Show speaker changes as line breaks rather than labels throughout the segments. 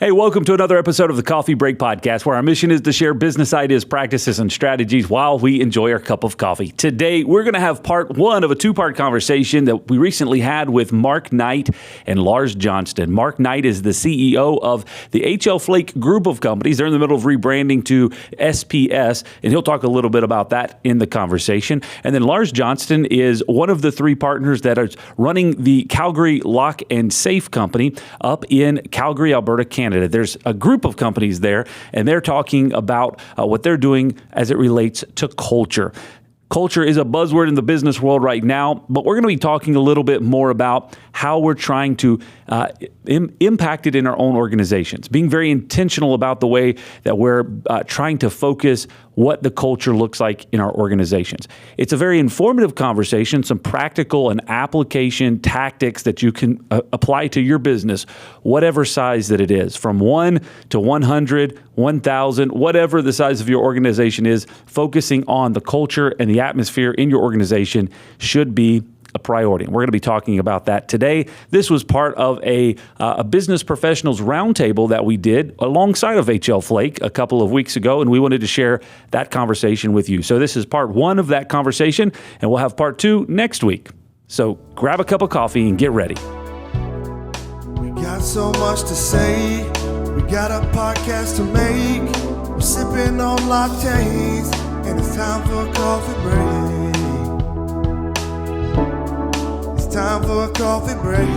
Hey, welcome to another episode of the Coffee Break Podcast, where our mission is to share business ideas, practices, and strategies while we enjoy our cup of coffee. Today, we're going to have part one of a two-part conversation that we recently had with Mark Knight and Lars Johnston. Mark Knight is the CEO of the HL Flake group of companies. They're in the middle of rebranding to SPS, and he'll talk a little bit about that in the conversation. And then Lars Johnston is one of the three partners that are running the Calgary Lock and Safe company up in Calgary, Alberta, Canada. There's a group of companies there, and they're talking about what they're doing as it relates to culture. Culture is a buzzword in the business world right now, but we're going to be talking a little bit more about how we're trying to impact it in our own organizations, being very intentional about the way that we're trying to focus what the culture looks like in our organizations. It's a very informative conversation, some practical and application tactics that you can apply to your business, whatever size that it is, from 1 to 100, 1,000, whatever the size of your organization is, focusing on the culture and the atmosphere in your organization should be a priority. And we're going to be talking about that today. This was part of a business professionals roundtable that we did alongside of HL Flake a couple of weeks ago, and we wanted to share that conversation with you. So this is part one of that conversation, and we'll have part two next week. So grab a cup of coffee and get ready.
We got so much to say. We got a podcast to make. We're sipping on lattes, and it's time for a coffee break. Time for a coffee break.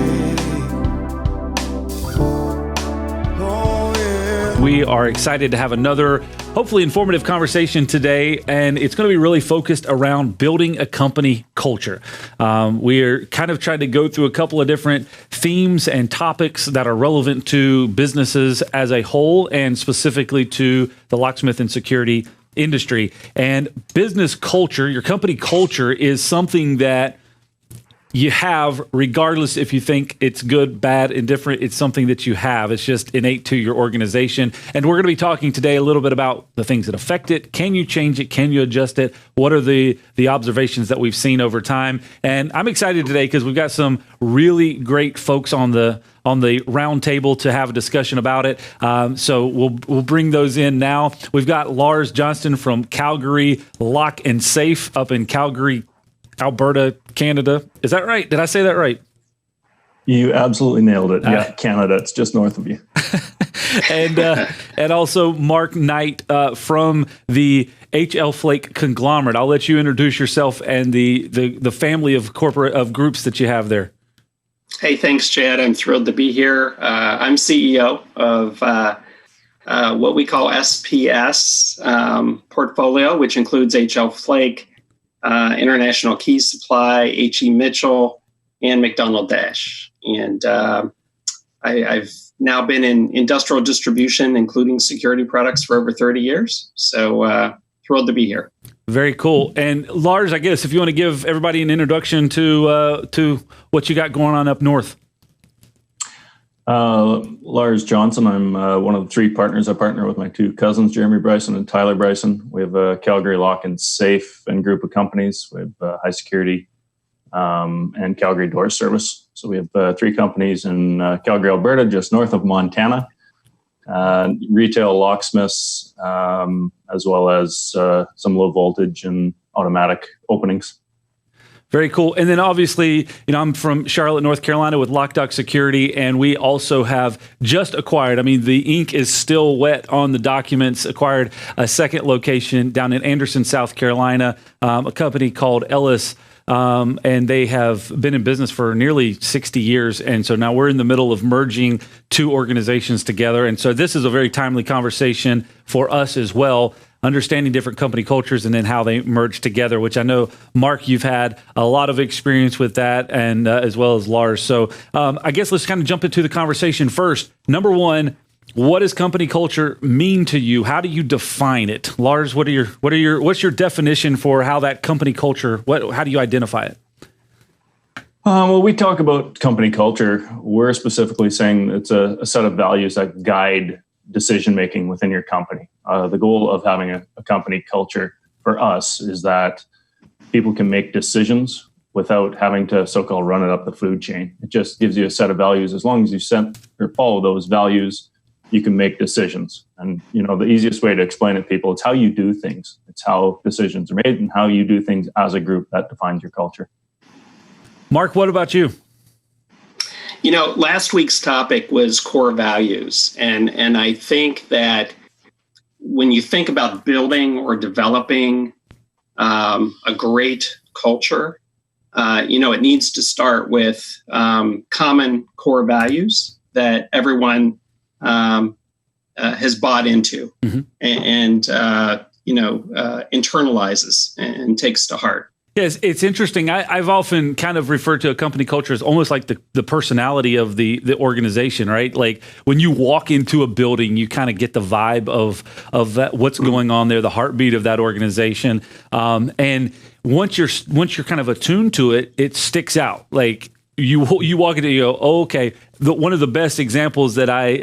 Oh, yeah.
We are excited to have another, hopefully informative conversation today, and it's going to be really focused around building a company culture. We're kind of trying to go through a couple of different themes and topics that are relevant to businesses as a whole, and specifically to the locksmith and security industry. And business culture, your company culture, is something that you have, regardless if you think it's good, bad, indifferent. It's something that you have. It's just innate to your organization. And we're going to be talking today a little bit about the things that affect it. Can you change it? Can you adjust it? What are the observations that we've seen over time? And I'm excited today because we've got some really great folks on the round table to have a discussion about it. So we'll bring those in now. We've got Lars Johnston from Calgary Lock and Safe up in Calgary, Alberta, Canada. Is that right? Did I say that right?
You absolutely nailed it. Yeah, Canada. It's just north of you.
and also Mark Knight from the HL Flake conglomerate. I'll let you introduce yourself and the family of groups that you have there.
Hey, thanks, Chad. I'm thrilled to be here. I'm CEO of what we call SPS portfolio, which includes HL Flake, International Key Supply, H.E. Mitchell, and McDonald Dash. And I've now been in industrial distribution, including security products, for over 30 years. So thrilled to be here.
Very cool. And Lars, I guess if you want to give everybody an introduction to what you got going on up north.
Lars Johnson. I'm one of the three partners. I partner with my two cousins, Jeremy Bryson and Tyler Bryson. We have a Calgary Lock and Safe and group of companies. We have High Security and Calgary Door Service. So we have three companies in Calgary, Alberta, just north of Montana. Retail locksmiths, as well as some low voltage and automatic openings.
Very cool. And then obviously, I'm from Charlotte, North Carolina with Loc-Doc Security, and we also have just acquired, the ink is still wet on the documents, acquired a second location down in Anderson, South Carolina, a company called Ellis, and they have been in business for nearly 60 years. And so now we're in the middle of merging two organizations together. And so this is a very timely conversation for us as well, understanding different company cultures and then how they merge together, which I know, Mark, you've had a lot of experience with that, and as well as Lars. So I guess let's kind of jump into the conversation first. Number one, what does company culture mean to you? How do you define it? Lars, what's your definition for how that company culture, how do you identify it?
Well, we talk about company culture. We're specifically saying it's a set of values that guide decision-making within your company. The goal of having a company culture for us is that people can make decisions without having to so-called run it up the food chain. It just gives you a set of values. As long as you follow those values, you can make decisions. And, the easiest way to explain it to people, it's how you do things. It's how decisions are made and how you do things as a group that defines your culture.
Mark, what about you?
Last week's topic was core values. And I think that when you think about building or developing a great culture, it needs to start with common core values that everyone has bought into and internalizes and takes to heart.
Yes, it's interesting. I've often kind of referred to a company culture as almost like the personality of the organization, right? Like when you walk into a building, you kind of get the vibe of that, what's going on there, the heartbeat of that organization. And once you're kind of attuned to it, it sticks out. Like you walk into, you go, oh, okay. One of the best examples that I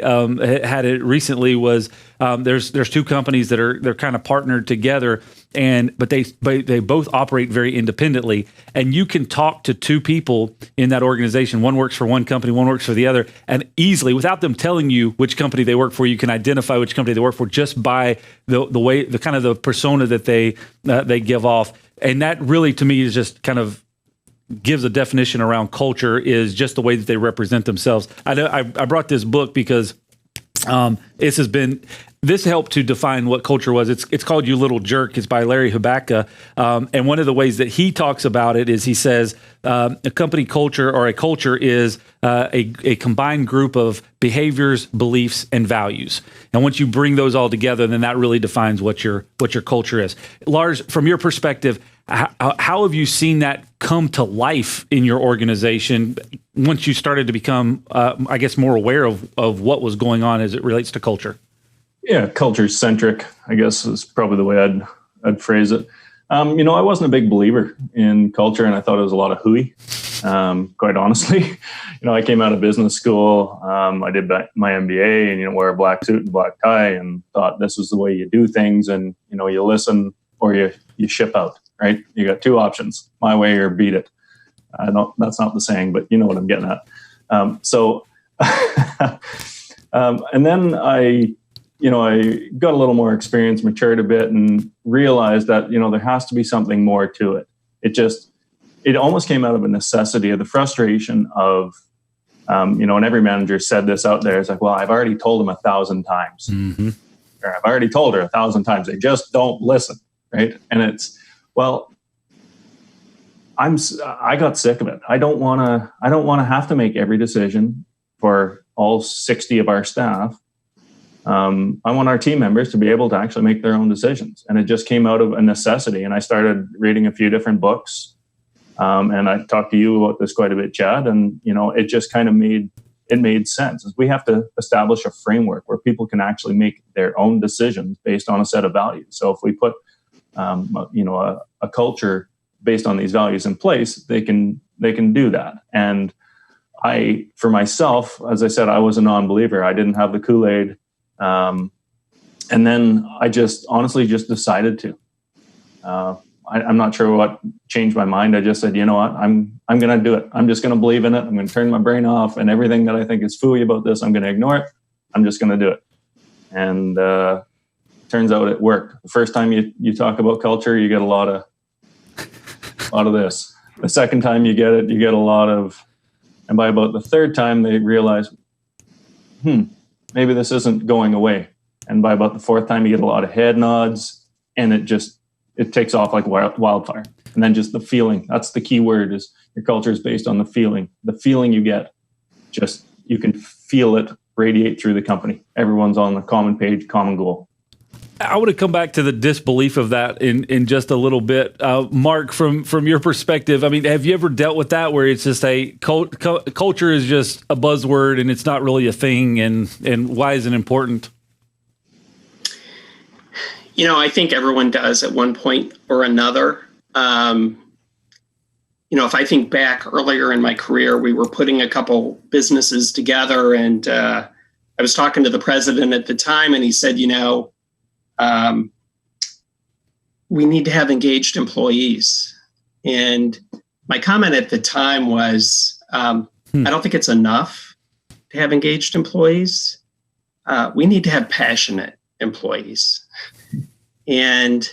had it recently was there's two companies they're kind of partnered together, but they both operate very independently, and you can talk to two people in that organization. One works for one company, one works for the other, and easily, without them telling you which company they work for, you can identify which company they work for just by the way, the kind of the persona that they give off. And that really, to me, is just kind of gives a definition around culture, is just the way that they represent themselves. I brought this book because this helped to define what culture was. It's called You Little Jerk. It's by Larry Hubakta. And one of the ways that he talks about it is he says a company culture or a culture is a combined group of behaviors, beliefs, and values. And once you bring those all together, then that really defines what your culture is. Lars, from your perspective, how have you seen that come to life in your organization once you started to become, I guess, more aware of what was going on as it relates to culture?
Yeah, culture-centric, I guess, is probably the way I'd phrase it. I wasn't a big believer in culture, and I thought it was a lot of hooey, quite honestly. I came out of business school. I did my MBA and, wear a black suit and black tie and thought this is the way you do things. And, you listen or you ship out, right? You got two options, my way or beat it. That's not the saying, but you know what I'm getting at. And then I got a little more experience, matured a bit, and realized that, there has to be something more to it. It almost came out of a necessity of the frustration of, and every manager said this out there. It's like, well, I've already told them 1,000 times. Mm-hmm. Or I've already told her 1,000 times. They just don't listen, right? And it's, well, I got sick of it. I don't want to have to make every decision for all 60 of our staff. I want our team members to be able to actually make their own decisions. And it just came out of a necessity. And I started reading a few different books. And I talked to you about this quite a bit, Chad. And, it just kind of made sense. We have to establish a framework where people can actually make their own decisions based on a set of values. So if we put, a culture based on these values in place, they can do that. And for myself, as I said, I was a non-believer. I didn't have the Kool-Aid. And then I just honestly just decided to. I'm not sure what changed my mind. I just said, you know what, I'm going to do it. I'm just going to believe in it. I'm going to turn my brain off, and everything that I think is phooey about this, I'm going to ignore it. I'm just going to do it. And turns out it worked. The first time you talk about culture, you get a lot of this. The second time you get it, you get a lot of, and by about the third time they realize, maybe this isn't going away. And by about the fourth time, you get a lot of head nods, and it takes off like wildfire. And then just the feeling, that's the key word, is your culture is based on the feeling. The feeling you get, just you can feel it radiate through the company. Everyone's on the common page, common goal.
I want to come back to the disbelief of that in just a little bit. Mark, from your perspective, I mean, have you ever dealt with that where it's just culture is just a buzzword and it's not really a thing, and why is it important?
I think everyone does at one point or another. If I think back earlier in my career, we were putting a couple businesses together, and I was talking to the president at the time, and he said, we need to have engaged employees. And my comment at the time was, I don't think it's enough to have engaged employees. we need to have passionate employees. And,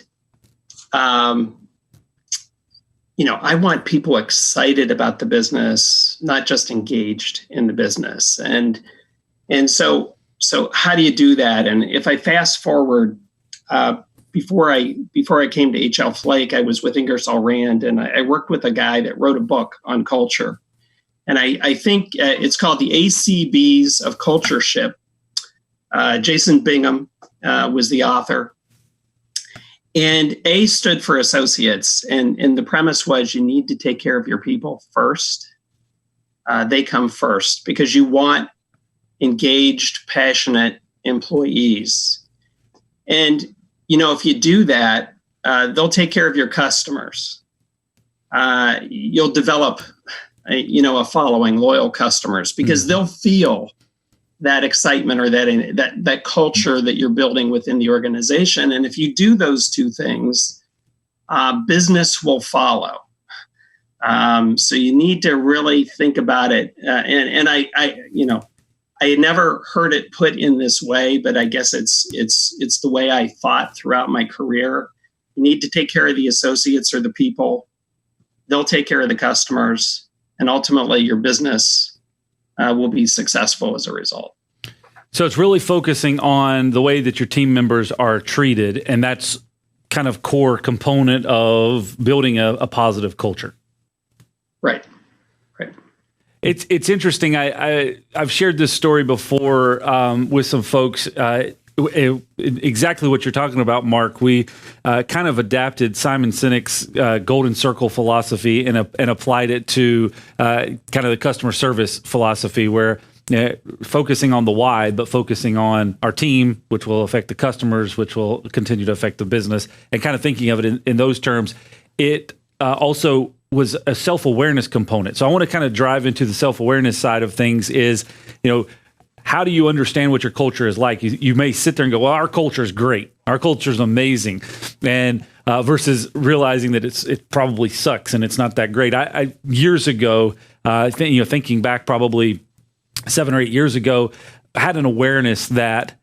I want people excited about the business, not just engaged in the business. And so how do you do that? And if I fast forward, before I came to HL Flake, I was with Ingersoll Rand, and I worked with a guy that wrote a book on culture. And I think it's called The ACBs of Cultureship. Jason Bingham was the author. And A stood for associates. And the premise was you need to take care of your people first. They come first because you want engaged, passionate employees. And, if you do that, they'll take care of your customers. You'll develop, a following, loyal customers, because they'll feel that excitement or that culture that you're building within the organization. And if you do those two things, business will follow. So you need to really think about it. And I had never heard it put in this way, but I guess it's the way I thought throughout my career. You need to take care of the associates or the people. They'll take care of the customers, and ultimately your business will be successful as a result.
So it's really focusing on the way that your team members are treated, and that's kind of core component of building a positive culture.
Right.
It's interesting. I've shared this story before with some folks. Exactly what you're talking about, Mark. We kind of adapted Simon Sinek's Golden Circle philosophy and applied it to kind of the customer service philosophy, where focusing on the why, but focusing on our team, which will affect the customers, which will continue to affect the business, and kind of thinking of it in those terms. It also was a self-awareness component. So I want to kind of drive into the self-awareness side of things is, how do you understand what your culture is like? You may sit there and go, well, our culture is great. Our culture is amazing. And versus realizing that it probably sucks and it's not that great. I years ago, thinking back probably 7 or 8 years ago, I had an awareness that,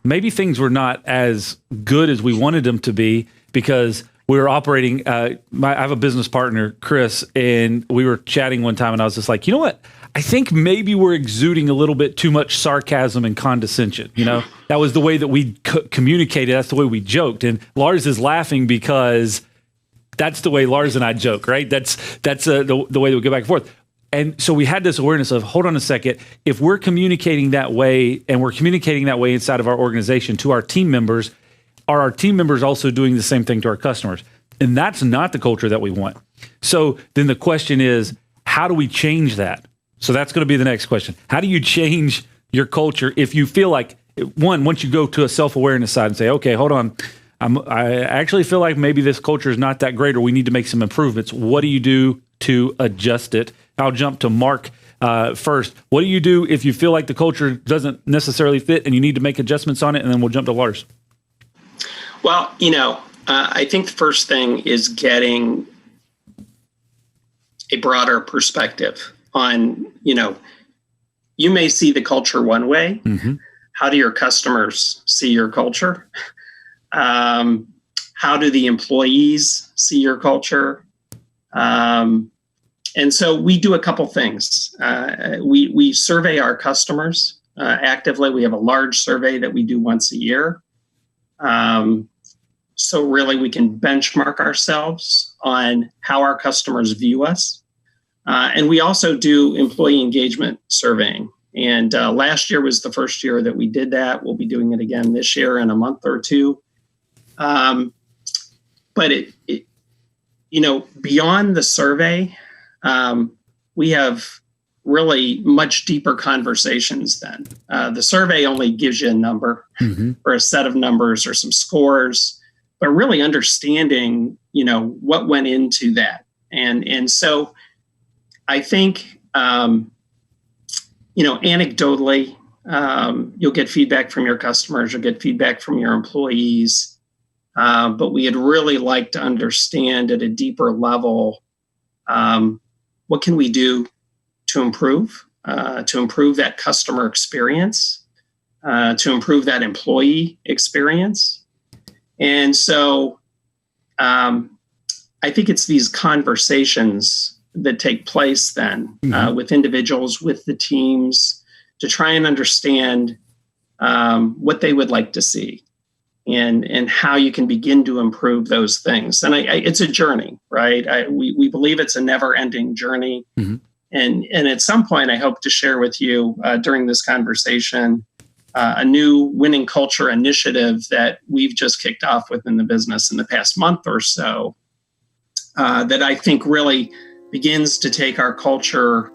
maybe things were not as good as we wanted them to be because we were operating, I have a business partner, Chris, and we were chatting one time and I was just like, you know what? I think maybe we're exuding a little bit too much sarcasm and condescension. That was the way that we communicated. That's the way we joked. And Lars is laughing because that's the way Lars and I joke, right? That's the way that we go back and forth. And so we had this awareness of, hold on a second, if we're communicating that way and we're communicating that way inside of our organization to our team members, are our team members also doing the same thing to our customers? And that's not the culture that we want. So then the question is, how do we change that? So that's going to be the next question. How do you change your culture if you feel like, once you go to a self-awareness side and say, okay, hold on, I actually feel like maybe this culture is not that great or we need to make some improvements. What do you do to adjust it? I'll jump to Mark first. What do you do if you feel like the culture doesn't necessarily fit and you need to make adjustments on it? And then we'll jump to Lars.
Well, I think the first thing is getting a broader perspective on, you may see the culture one way. Mm-hmm. How do your customers see your culture? How do the employees see your culture? And so we do a couple things. We survey our customers actively. We have a large survey that we do once a year. So really we can benchmark ourselves on how our customers view us. And we also do employee engagement surveying. And last year was the first year that we did that. We'll be doing it again this year in a month or two. But beyond the survey, we have really much deeper conversations then. The survey only gives you a number or a set of numbers or some scores, but really understanding, what went into that. And so I think, anecdotally, you'll get feedback from your customers, you'll get feedback from your employees. But we'd really like to understand at a deeper level, what can we do to improve that customer experience? to improve that employee experience. And so I think it's these conversations that take place then with individuals, with the teams, to try and understand what they would like to see and how you can begin to improve those things. And it's a journey, right? We believe it's a never-ending journey. And at some point, I hope to share with you during this conversation a new winning culture initiative that we've just kicked off within the business in the past month or so that I think really begins to take our culture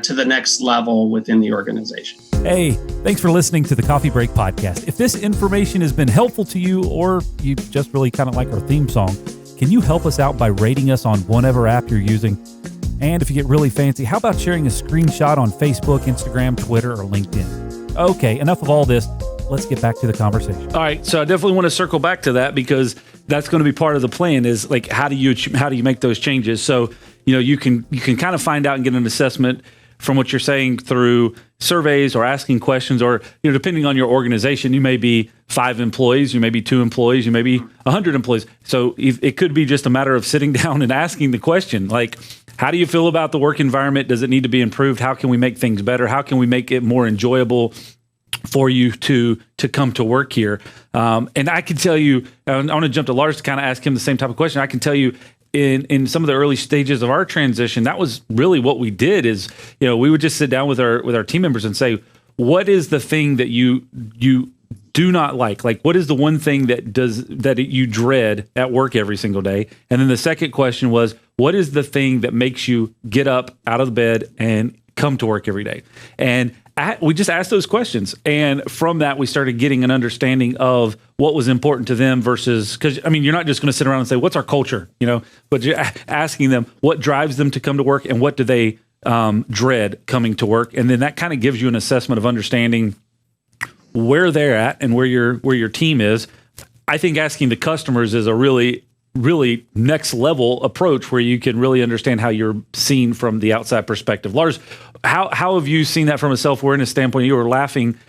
to the next level within the organization.
Hey, thanks for listening to the Coffee Break Podcast. If this information has been helpful to you, or you just really kind of like our theme song, can you help us out by rating us on whatever app you're using? And if you get really fancy, how about sharing a screenshot on Facebook, Instagram, Twitter, or LinkedIn? Okay, enough of all this. Let's get back to the conversation. All right, so I definitely want to circle back to that because that's going to be part of the plan. Is like how do you make those changes? So you can kind of find out and get an assessment from what you're saying through surveys or asking questions, or depending on your organization, you may be 5 employees, you may be 2 employees, you may be 100 employees. So it could be just a matter of sitting down and asking the question, like, how do you feel about the work environment? Does it need to be improved? How can we make things better? How can we make it more enjoyable for you to come to work here? And I can tell you, I want to jump to Lars to kind of ask him the same type of question. I can tell you, in some of the early stages of our transition, that was really what we did. Is we would just sit down with our team members and say, what is the thing that you do not like? Like, what is the one thing that you dread at work every single day? And then the second question was, what is the thing that makes you get up out of the bed and come to work every day? And we just asked those questions. And from that, we started getting an understanding of what was important to them versus, because, you're not just going to sit around and say, what's our culture? But you're asking them what drives them to come to work and what do they dread coming to work. And then that kind of gives you an assessment of understanding where they're at and where your team is. I think asking the customers is a really next level approach where you can really understand how you're seen from the outside perspective. Lars, how have you seen that from a self-awareness standpoint? You were laughing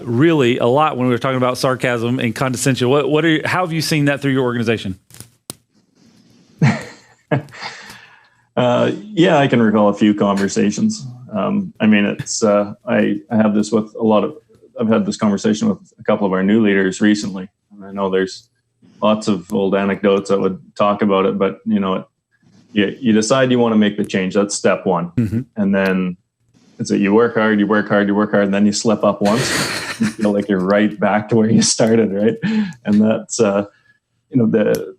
really a lot when we were talking about sarcasm and condescension. How have you seen that through your organization?
Yeah, I can recall a few conversations. It's I have this with I've had this conversation with a couple of our new leaders recently. And I know there's lots of old anecdotes that would talk about it, but you decide you want to make the change. That's step one. Mm-hmm. And then it's that you work hard, and then you slip up once. You feel like you're right back to where you started, right? And that's the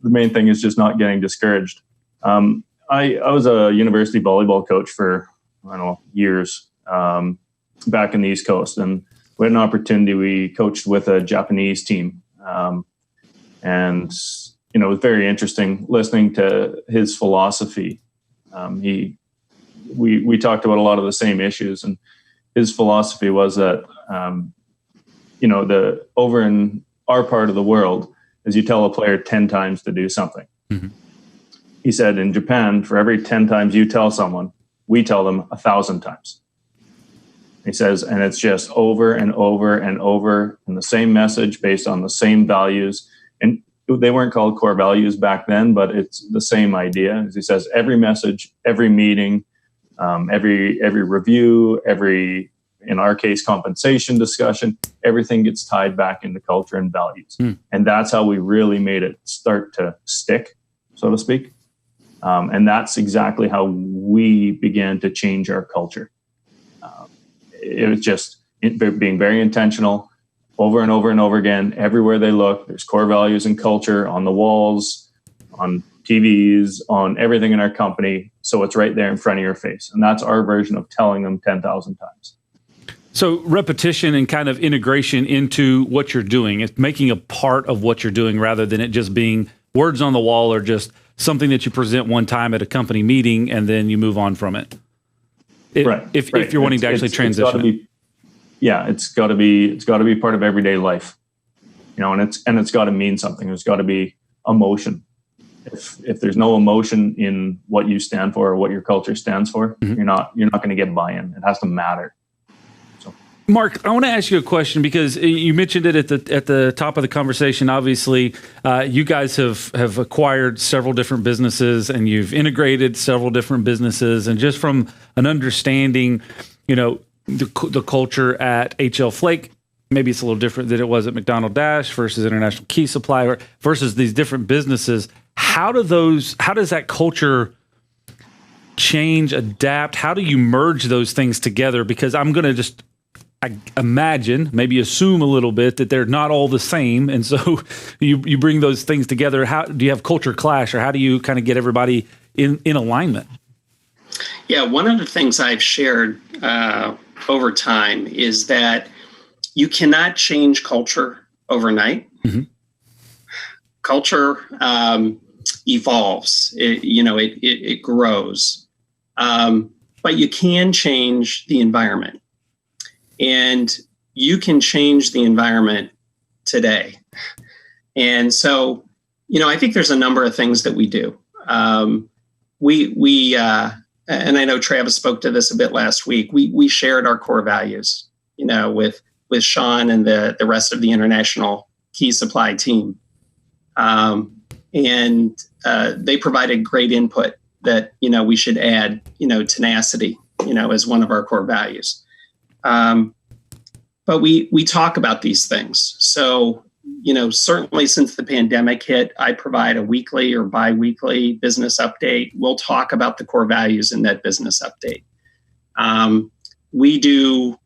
main thing is just not getting discouraged. I was a university volleyball coach for years back in the East Coast, and we had an opportunity. We coached with a Japanese team. And it was very interesting listening to his philosophy. We talked about a lot of the same issues, and his philosophy was that over in our part of the world is you tell a player 10 times to do something. Mm-hmm. He said in Japan, for every 10 times you tell someone, we tell them 1,000 times. He says, and it's just over and over and over, and the same message based on the same values. And they weren't called core values back then, but it's the same idea. As he says, every message, every meeting, every review, every, in our case, compensation discussion, everything gets tied back into culture and values. And that's how we really made it start to stick, so to speak. And that's exactly how we began to change our culture. It was just being very intentional over and over and over again. Everywhere they look, there's core values and culture on the walls, on TVs, on everything in our company. So it's right there in front of your face. And that's our version of telling them 10,000 times.
So repetition and kind of integration into what you're doing, it's making a part of what you're doing rather than it just being words on the wall or just something that you present one time at a company meeting and then you move on from it.
Right.
If you're wanting to actually transition.
It's got to be part of everyday life, and it's got to mean something. There's got to be emotion. If there's no emotion in what you stand for or what your culture stands for, mm-hmm. you're not going to get buy-in. It has to matter. So
Mark, I want to ask you a question because you mentioned it at the top of the conversation. Obviously, you guys have acquired several different businesses and you've integrated several different businesses. And just from an understanding, the culture at HL Flake, maybe it's a little different than it was at McDonald Dash versus International Key Supply versus these different businesses. How does that culture change, adapt? How do you merge those things together? Because I'm going to I imagine, maybe assume a little bit that they're not all the same. And so you bring those things together. How do you have culture clash, or how do you kind of get everybody in alignment?
Yeah, one of the things I've shared over time is that you cannot change culture overnight. Mm-hmm. Culture evolves. It grows. But you can change the environment. And you can change the environment today. And so, I think there's a number of things that we do. We and I know Travis spoke to this a bit last week. We shared our core values, with Sean and the rest of the International Key Supply team. And they provided great input that, we should add, tenacity, as one of our core values. But we talk about these things. So, certainly since the pandemic hit, I provide a weekly or bi-weekly business update. We'll talk about the core values in that business update. We do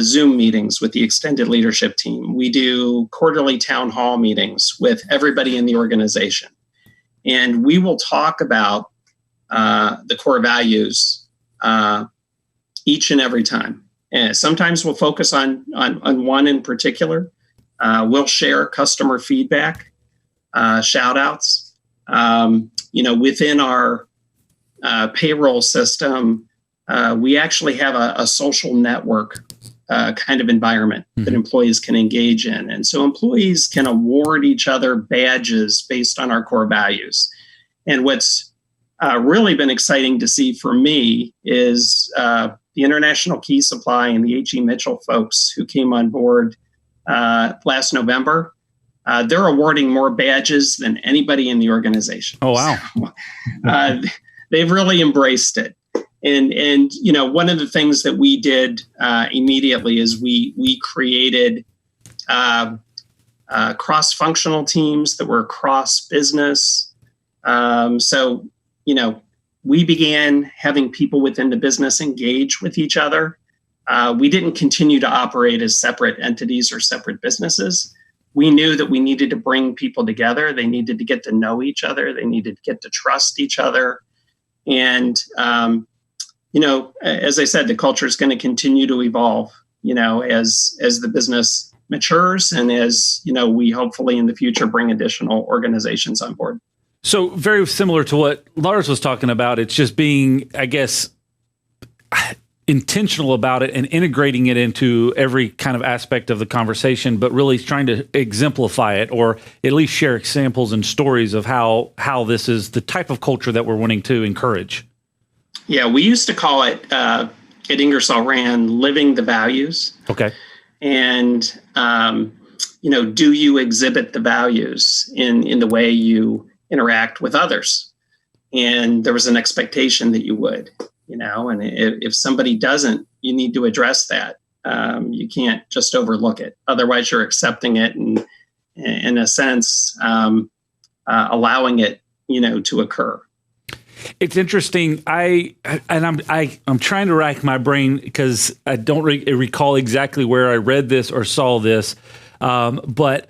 Zoom meetings with the extended leadership team. We do quarterly town hall meetings with everybody in the organization. And we will talk about the core values each and every time. And sometimes we'll focus on one in particular. We'll share customer feedback, shout outs. Within our payroll system, we actually have a social network kind of environment that employees can engage in. And so employees can award each other badges based on our core values. And what's really been exciting to see for me is the International Key Supply and the H.E. Mitchell folks who came on board last November. They're awarding more badges than anybody in the organization.
Oh, wow.
So, they've really embraced it. And one of the things that we did immediately is we created cross-functional teams that were cross-business. So, we began having people within the business engage with each other. We didn't continue to operate as separate entities or separate businesses. We knew that we needed to bring people together. They needed to get to know each other. They needed to get to trust each other. And, as I said, the culture is going to continue to evolve, as the business matures and as, we hopefully in the future bring additional organizations on board.
So very similar to what Lars was talking about. It's just being, I guess, intentional about it and integrating it into every kind of aspect of the conversation, but really trying to exemplify it or at least share examples and stories of how this is the type of culture that we're wanting to encourage.
Yeah, we used to call it at Ingersoll Rand, living the values.
Okay.
And, do you exhibit the values in the way you interact with others? And there was an expectation that you would, and if somebody doesn't, you need to address that. You can't just overlook it. Otherwise you're accepting it and in a sense, allowing it, to occur.
It's interesting. I'm trying to rack my brain because I don't recall exactly where I read this or saw this. But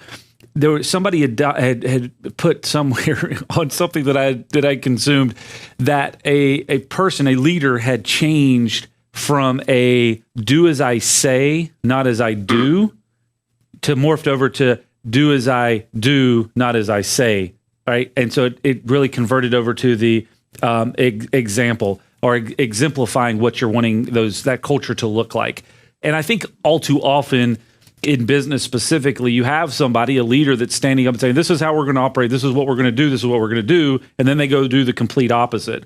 there was somebody had put somewhere on something that I consumed that a person, a leader, had changed from a do as I say, not as I do, to morphed over to do as I do, not as I say. Right. And so it really converted over to the example or exemplifying what you're wanting that culture to look like. And I think all too often in business specifically, you have somebody, a leader that's standing up and saying, this is how we're going to operate. This is what we're going to do. This is what we're going to do. And then they go do the complete opposite.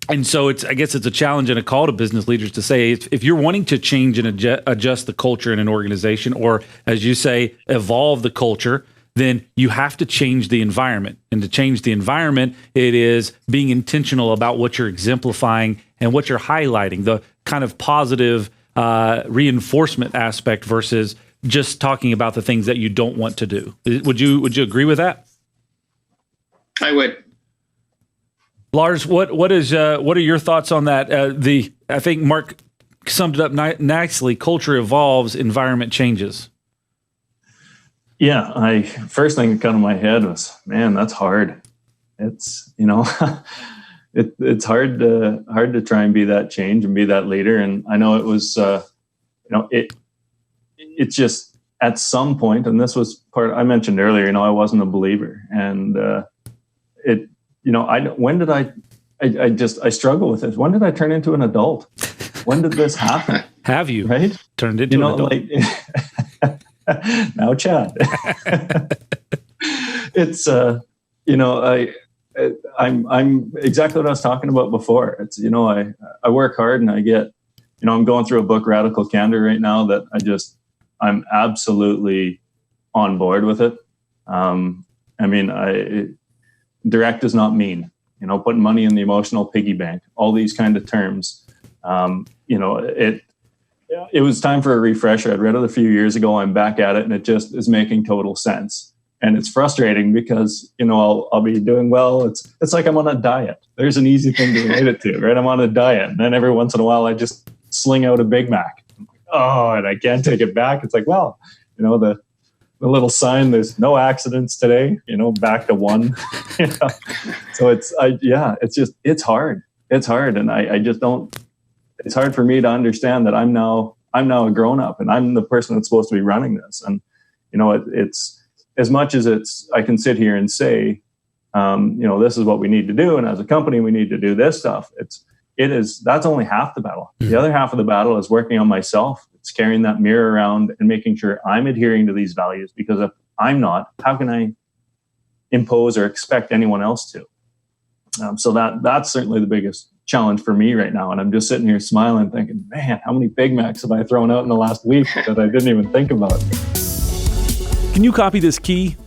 And so I guess it's a challenge and a call to business leaders to say, if you're wanting to change and adjust the culture in an organization, or as you say, evolve the culture, then you have to change the environment. And to change the environment, it is being intentional about what you're exemplifying and what you're highlighting, the kind of positive reinforcement aspect versus just talking about the things that you don't want to do. Would you agree with that?
I would.
Lars, what are your thoughts on that? I think Mark summed it up nicely. Culture evolves, environment changes.
Yeah, first thing that got in my head was, man, that's hard. It's it's hard to try and be that change and be that leader. And I know it was it's just at some point, and this was part I mentioned earlier. I wasn't a believer, and I struggle with this. When did I turn into an adult? When did this happen?
Have you
right
turned into an adult?
Now, Chad, it's I'm exactly what I was talking about before. It's I work hard and I get I'm going through a book, Radical Candor, right now that I'm absolutely on board with it. Direct is not mean. Putting money in the emotional piggy bank, all these kind of terms. It was time for a refresher. I'd read it a few years ago. I'm back at it, and it just is making total sense. And it's frustrating because I'll be doing well. It's like I'm on a diet. There's an easy thing to relate it to, right? I'm on a diet, and then every once in a while I just sling out a Big Mac. And I can't take it back. It's like, well, the little sign, there's no accidents today, back to 1. So it's hard. It's hard. And I just don't, it's hard for me to understand that I'm now a grown up and I'm the person that's supposed to be running this. And, it's as much as I can sit here and say, this is what we need to do. And as a company, we need to do this stuff. That's only half the battle. Mm-hmm. The other half of the battle is working on myself. It's carrying that mirror around and making sure I'm adhering to these values, because if I'm not, how can I impose or expect anyone else to? So that's certainly the biggest challenge for me right now. And I'm just sitting here smiling thinking, man, how many Big Macs have I thrown out in the last week that I didn't even think about?
Can you copy this key?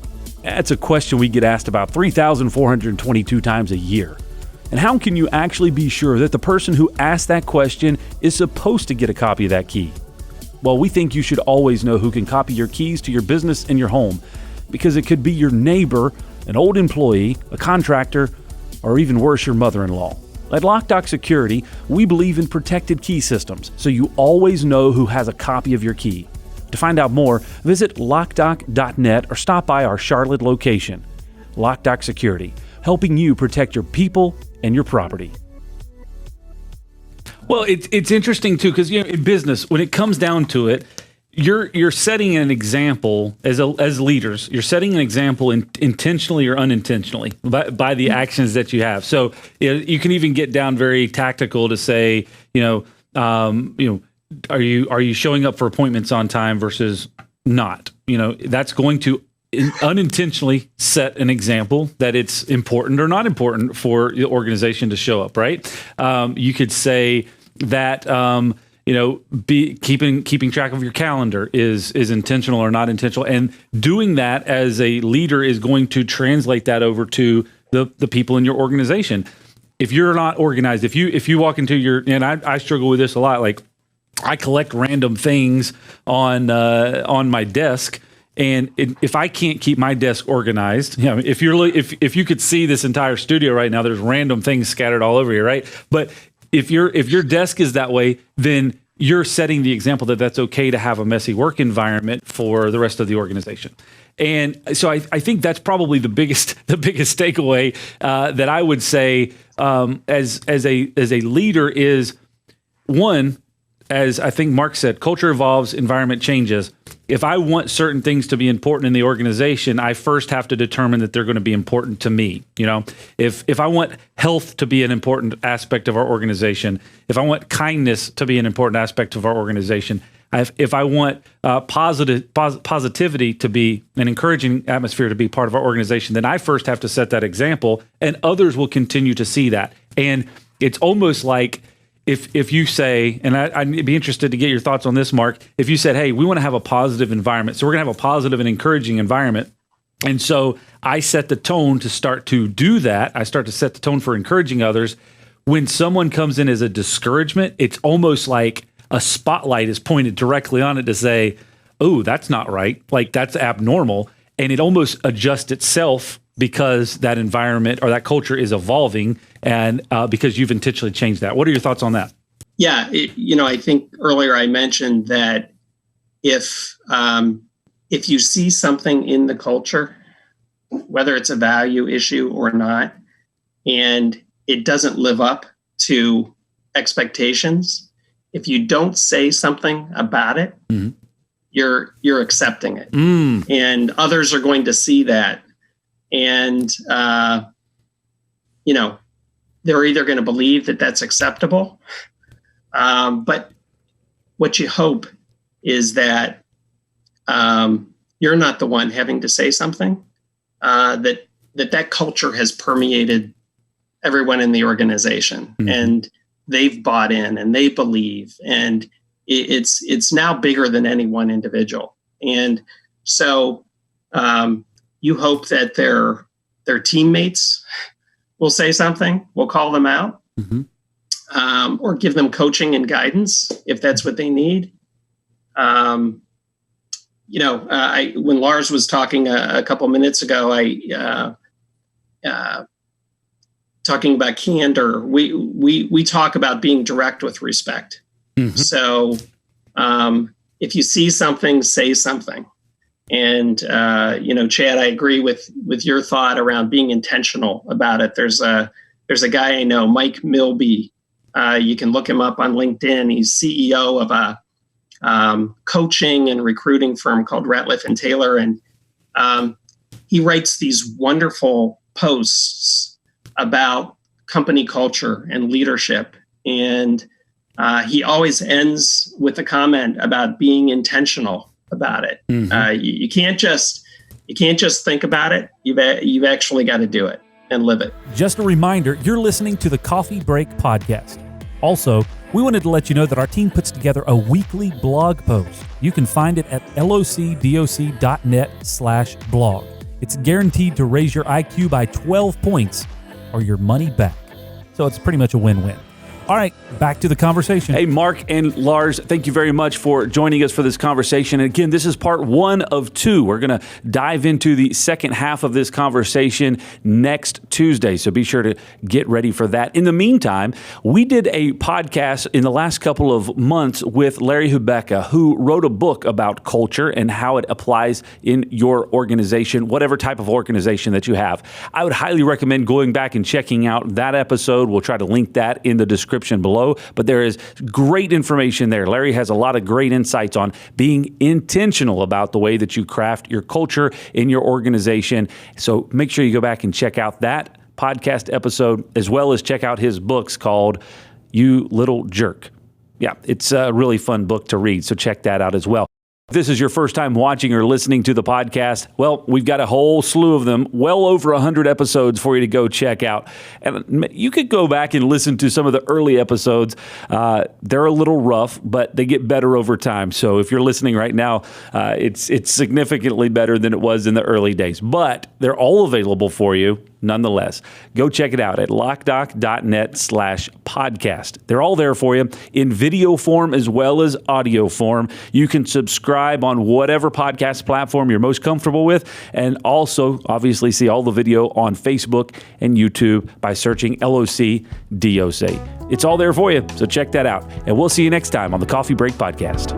That's a question we get asked about 3,422 times a year. And how can you actually be sure that the person who asked that question is supposed to get a copy of that key? Well, we think you should always know who can copy your keys to your business and your home, because it could be your neighbor, an old employee, a contractor, or even worse, your mother-in-law. At Loc-Doc Security, we believe in protected key systems, so you always know who has a copy of your key. To find out more, visit locdoc.net or stop by our Charlotte location. Loc-Doc Security, helping you protect your people and your property. Well, it's interesting too, because in business, when it comes down to it, you're setting an example as leaders. You're setting an example intentionally or unintentionally by the actions that you have. So you can even get down very tactical to say, are you showing up for appointments on time versus not? That's going to unintentionally set an example that it's important or not important for the organization to show up, right? You could say that keeping track of your calendar is intentional or not intentional, and doing that as a leader is going to translate that over to the people in your organization. If you're not organized, if you walk into and I struggle with this a lot, like I collect random things on my desk. And if I can't keep my desk organized, if you could see this entire studio right now, there's random things scattered all over here, right? But if your desk is that way, then you're setting the example that that's okay to have a messy work environment for the rest of the organization. And so I think that's probably the biggest takeaway that I would say as a leader is, one, as I think Mark said, culture evolves, environment changes. If I want certain things to be important in the organization, I first have to determine that they're going to be important to me. If I want health to be an important aspect of our organization, if I want kindness to be an important aspect of our organization, if I want positivity to be an encouraging atmosphere to be part of our organization, then I first have to set that example, and others will continue to see that. And it's almost like if you say, and I'd be interested to get your thoughts on this, Mark, if you said, hey, we want to have a positive environment, so we're going to have a positive and encouraging environment. And so I set the tone to start to do that. I start to set the tone for encouraging others. When someone comes in as a discouragement, it's almost like a spotlight is pointed directly on it to say, oh, that's not right. Like, that's abnormal. And it almost adjusts itself because that environment or that culture is evolving, and because you've intentionally changed that. What are your thoughts on that?
Yeah, I think earlier I mentioned that if you see something in the culture, whether it's a value issue or not, and it doesn't live up to expectations, if you don't say something about it, mm-hmm. you're accepting it, and others are going to see that, and they're either going to believe that that's acceptable, but what you hope is that you're not the one having to say something, that culture has permeated everyone in the organization, mm-hmm. and they've bought in and they believe, and it's now bigger than any one individual. And so you hope that their teammates will say something, will call them out, mm-hmm. Or give them coaching and guidance if that's what they need. When Lars was talking a couple minutes ago, talking about candor, we talk about being direct with respect. Mm-hmm. So if you see something, say something. And Chad, I agree with your thought around being intentional about it. There's a guy I know, Mike Milby. You can look him up on LinkedIn. He's CEO of a coaching and recruiting firm called Ratliff and Taylor, and he writes these wonderful posts about company culture and leadership, and he always ends with a comment about being intentional about it. Mm-hmm. You can't just think about it. You've actually got to do it and live it.
Just a reminder, you're listening to the Coffee Break Podcast. Also, we wanted to let you know that our team puts together a weekly blog post. You can find it at locdoc.net/blog. It's guaranteed to raise your IQ by 12 points or your money back. So it's pretty much a win-win. All right, back to the conversation.
Hey, Mark and Lars, thank you very much for joining us for this conversation. And again, this is part 1 of 2. We're going to dive into the second half of this conversation next Tuesday, so be sure to get ready for that. In the meantime, we did a podcast in the last couple of months with Larry Hubakta, who wrote a book about culture and how it applies in your organization, whatever type of organization that you have. I would highly recommend going back and checking out that episode. We'll try to link that in the description below, but there is great information there. Larry has a lot of great insights on being intentional about the way that you craft your culture in your organization. So make sure you go back and check out that podcast episode, as well as check out his books called You Little Jerk. Yeah, it's a really fun book to read, so check that out as well. If this is your first time watching or listening to the podcast, well, we've got a whole slew of them, well over 100 episodes for you to go check out. And you could go back and listen to some of the early episodes. They're a little rough, but they get better over time. So if you're listening right now, it's significantly better than it was in the early days. But they're all available for you nonetheless. Go check it out at locdoc.net/podcast. They're all there for you in video form as well as audio form. You can subscribe on whatever podcast platform you're most comfortable with, and also obviously see all the video on Facebook and YouTube by searching LOC-DOC. It's all there for you, so check that out. And we'll see you next time on the Coffee Break Podcast.